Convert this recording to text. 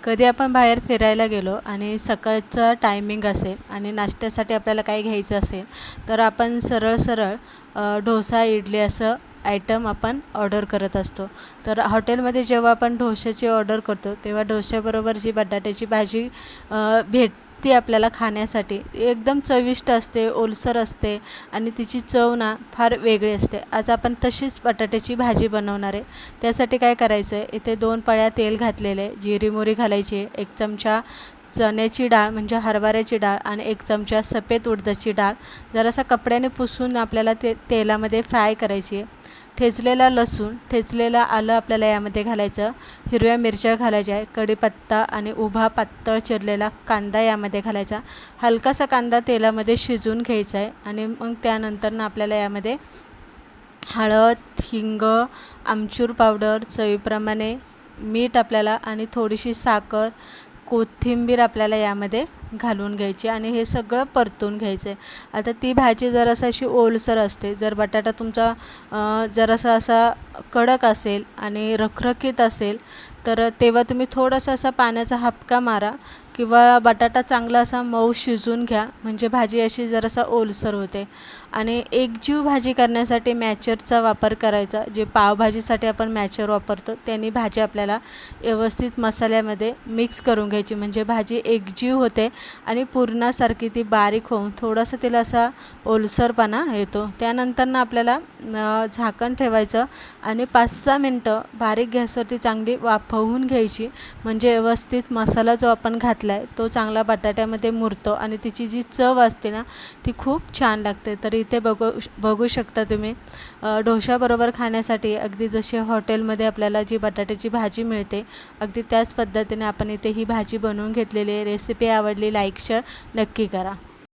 कधी आपण बाहेर फिरायला गेलो आणि सकाळचा टायमिंग असेल आणि नाश्त्यासाठी आपल्याला काही घ्यायचं असेल तर आपण सरळ सरळ डोसा इडली असं आयटम आपण ऑर्डर करत असतो. तर हॉटेलमध्ये जेव्हा आपण डोश्याची ऑर्डर करतो तेव्हा डोश्याबरोबर जी बटाट्याची भाजी भेटते आपल्याला खाण्यासाठी एकदम चविष्ट असते, ओलसर असते आणि तिची चव ना फार वेगळी असते. आज आपण तशीच बटाट्याची भाजी बनवणार आहे. त्यासाठी काय करायचं आहे, इथे 2 पळ्या तेल घातलेले, जिरी मोहरी घालायची, 1 चमचा चण्याची डाळ म्हणजे हरभऱ्याची डाळ आणि 1 चमचा सफेद उडदाची डाळ जरासा कपड्याने पुसून आपल्याला ते तेलामध्ये फ्राय करायची आहे. ठेचलेला लसूण, ठेचलेलं आलं आपल्याला यामध्ये घालायचं, हिरव्या मिरच्या घालायच्या, कढीपत्ता आणि उभा पातळ चिरलेला कांदा यामध्ये घालायचा. हलकासा कांदा तेलामध्ये शिजवून घ्यायचा आहे आणि मग त्यानंतर आपल्याला यामध्ये हळद, हिंग, आमचूर पावडर, चवीप्रमाणे मीठ आपल्याला आणि थोडीशी साखर, कोथिंबीर आपल्याला यामध्ये घालून घ्यायची आणि हे सगळं परतून घ्यायचं आहे. आता ती भाजी जराशी अशी ओलसर असते. जर बटाटा तुमचा जरासा असा कडक असेल आणि रखरखीत असेल तर तेव्हा तुम्ही थोडासा असा पाण्याचा हापका मारा किंवा बटाटा चांगला असा मऊ शिजवून घ्या, म्हणजे भाजी अशी जरासा ओलसर होते. आणि एकजीव भाजी करण्यासाठी मॅचरचा वापर करायचा. जे पावभाजीसाठी आपण मॅचर वापरतो त्याने भाजी आपल्याला व्यवस्थित मसाल्यामध्ये मिक्स करून घ्यायची, म्हणजे भाजी एकजीव होते आणि पुरणासारखी ती बारीक होऊन थोडासा तिला असा ओलसरपणा येतो. त्यानंतर आपल्याला झाकण ठेवायचं आणि 5-6 मिनटं बारीक गॅसवरती चांगली वाफवून घ्यायची, म्हणजे व्यवस्थित मसाला जो आपण घातला आहे तो चांगला बटाट्यामध्ये मुरतो आणि तिची जी चव असते ना ती खूप छान लागते. तर इथे बघू शकता तुम्ही डोशाबरोबर खाण्यासाठी अगदी जशी हॉटेलमध्ये आपल्याला जी बटाट्याची भाजी मिळते अगदी त्याच पद्धतीने आपण इथे ही भाजी बनवून घेतलेली आहे. रेसिपी आवडली लाईक शेअर नक्की करा.